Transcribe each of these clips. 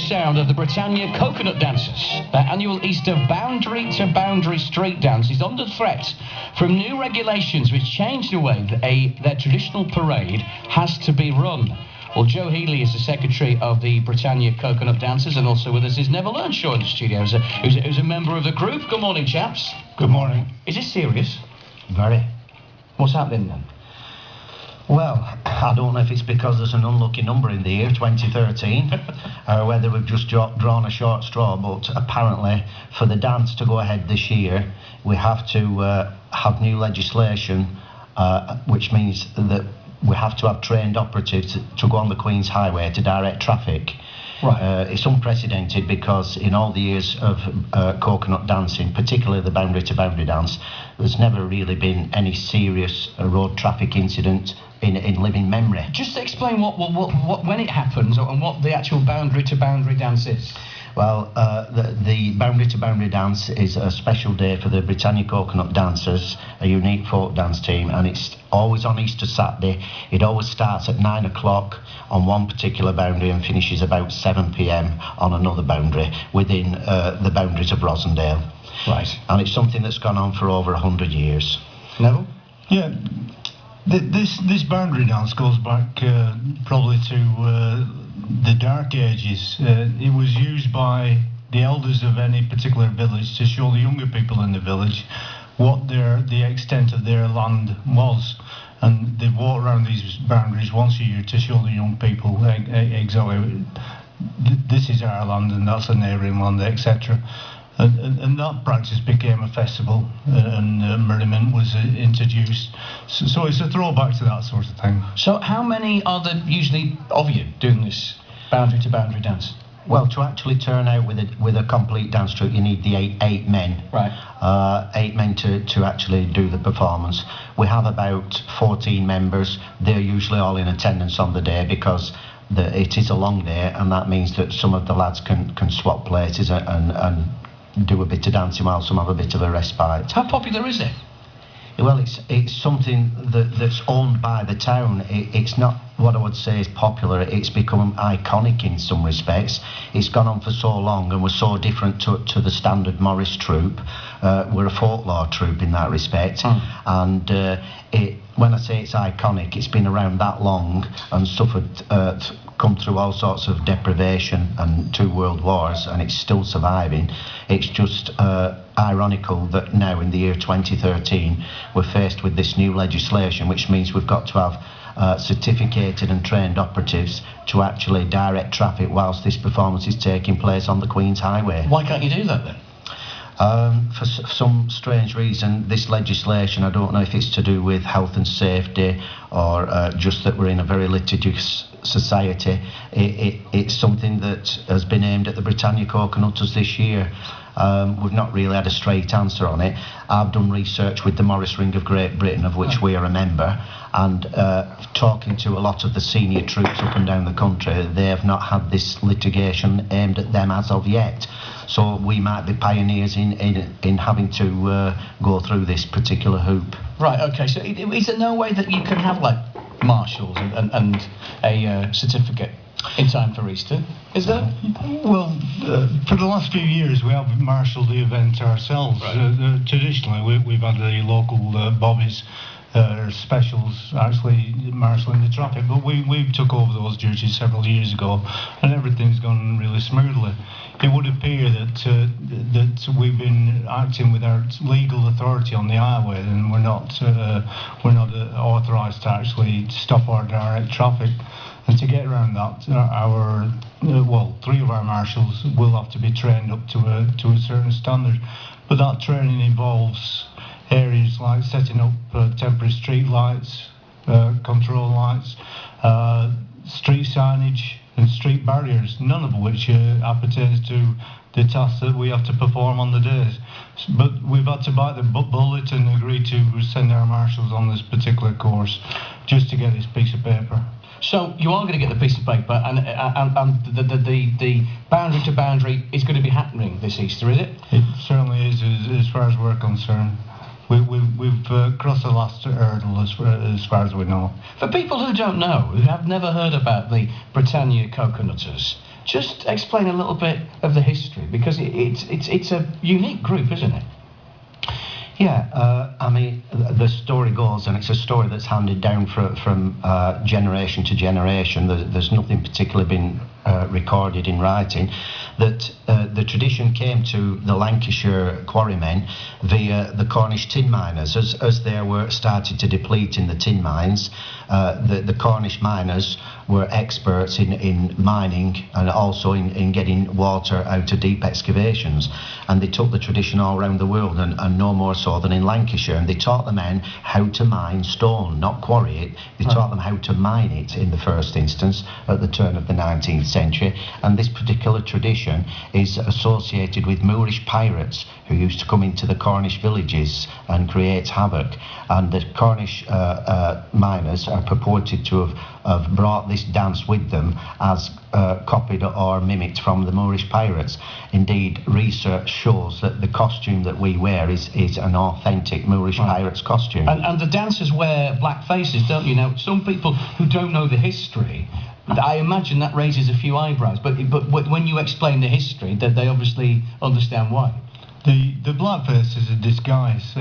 Sound of the Britannia Coconut Dancers. Their annual Easter boundary-to-boundary street dance is under threat from new regulations which change the way that their traditional parade has to be run. Well, Joe Healey is the secretary of the Britannia Coconut Dancers, and also with us is Neville Earnshaw in the studio, who's a member of the group. Good morning, chaps. Good morning. Is this serious? Very. What's happening then? Well, I don't know if it's because there's an unlucky number in the year, 2013, or whether we've just drawn a short straw, but apparently for the dance to go ahead this year, we have to have new legislation, which means that we have to have trained operatives to go on the Queen's Highway to direct traffic. Right. It's unprecedented because in all the years of coconut dancing, particularly the boundary-to-boundary dance, there's never really been any serious road traffic incident in living memory. Just explain what when it happens and what the actual boundary-to-boundary dance is. Well, the boundary-to-boundary dance is a special day for the Britannia Coconut Dancers, a unique folk dance team, and it's always on Easter Saturday. It always starts at 9 o'clock on one particular boundary and finishes about 7 p.m. on another boundary within the boundaries of Rosendale. Right. And it's something that's gone on for over 100 years. Neville? Yeah. This boundary dance goes back probably to the Dark Ages. It was used by the elders of any particular village to show the younger people in the village what the extent of their land was, and they'd walk around these boundaries once a year to show the young people exactly this is our land and that's a neighbouring land, etc. And that practice became a festival, and merriment was introduced. So it's a throwback to that sort of thing. So how many are there usually of you doing this boundary-to-boundary dance? Well, to actually turn out with a complete dance troupe, you need the eight men. Right. 8 men to actually do the performance. We have about 14 members. They're usually all in attendance on the day because it is a long day, and that means that some of the lads can swap places and do a bit of dancing while some have a bit of a respite. How popular is it? Well, it's something that's owned by the town. It's not what I would say is popular. It's become iconic in some respects. It's gone on for so long and was so different to the standard Morris troupe. We're a folklore troupe in that respect. And when I say it's iconic, it's been around that long and come through all sorts of deprivation and 2 world wars, and it's still surviving. It's just ironical that now in the year 2013 we're faced with this new legislation, which means we've got to have certificated and trained operatives to actually direct traffic whilst this performance is taking place on the Queen's Highway. Why can't you do that then? For some strange reason, this legislation, I don't know if it's to do with health and safety or just that we're in a very litigious society. It's something that has been aimed at the Britannia Coconutters this year. We've not really had a straight answer on it. I've done research with the Morris Ring of Great Britain, of which we are a member, and talking to a lot of the senior troops up and down the country, they have not had this litigation aimed at them as of yet. So we might be pioneers in having to go through this particular hoop. Right, okay, so is there no way that you can have like marshals and a certificate in time for Easter? Is there? Well, for the last few years we have marshalled the event ourselves. Right. Traditionally we've had the local bobbies specials actually marshalling the traffic, but we took over those duties several years ago and everything's gone really smoothly. It would appear that we've been acting with our legal authority on the highway, and we're not authorised to actually stop our direct traffic. And to get around that, our 3 of our marshals will have to be trained up to a certain standard, but that training involves areas like setting up temporary street lights, control lights, street signage and street barriers, none of which appertains to the tasks that we have to perform on the days. But we've had to bite the bullet and agree to send our marshals on this particular course just to get this piece of paper. So you are going to get the piece of paper, and the boundary to boundary is going to be happening this Easter, is it? It certainly is, as far as we're concerned. we've crossed the last hurdle as far as we know. For people who don't know, who have never heard about the Britannia Coconutters, just explain a little bit of the history, because it's a unique group, isn't it? Yeah, I mean, the story goes, and it's a story that's handed down from generation to generation. There's nothing particularly been recorded in writing. That the tradition came to the Lancashire quarrymen via the Cornish tin miners. As they were started to deplete in the tin mines, the Cornish miners were experts in mining and also in getting water out of deep excavations. And they took the tradition all around the world, and no more so than in Lancashire. And they taught the men how to mine stone, not quarry it. They taught them how to mine it in the first instance at the turn of the 19th century. And this particular tradition is associated with Moorish pirates who used to come into the Cornish villages and create havoc. And the Cornish miners are purported to have brought this dance with them as copied or mimicked from the Moorish pirates. Indeed, research shows that the costume that we wear is an authentic Moorish pirates costume. And the dancers wear black faces, don't you? Now, some people who don't know the history, I imagine that raises a few eyebrows, but when you explain the history, that they obviously understand why. The blackface is a disguise.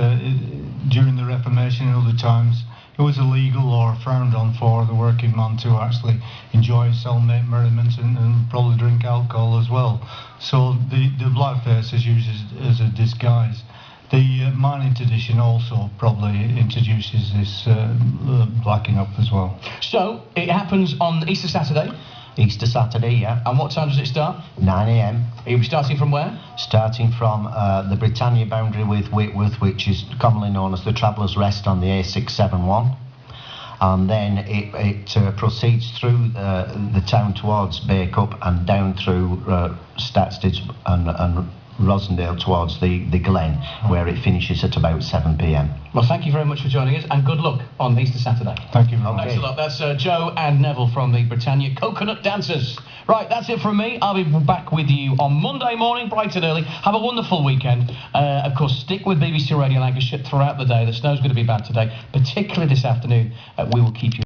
During the Reformation and other times, it was illegal or frowned on for the working man to actually enjoy himself, make merriment, and probably drink alcohol as well. So the blackface is used as a disguise. The mining tradition also probably introduces this blacking up as well. So it happens on Easter Saturday? Easter Saturday, yeah. And what time does it start? 9 a.m. You'll be starting from where? Starting from the Britannia boundary with Whitworth, which is commonly known as the Travellers' Rest on the A671. And then it proceeds through the town towards Bacup and down through Statstead and Rosendale towards the Glen, where it finishes at about 7 p.m. Well, thank you very much for joining us, and good luck on Easter Saturday. Thank you very much. Thanks a lot. That's Joe and Neville from the Britannia Coconut Dancers. Right, that's it from me. I'll be back with you on Monday morning, bright and early. Have a wonderful weekend. Of course, stick with BBC Radio Lancashire throughout the day. The snow's going to be bad today, particularly this afternoon. We will keep you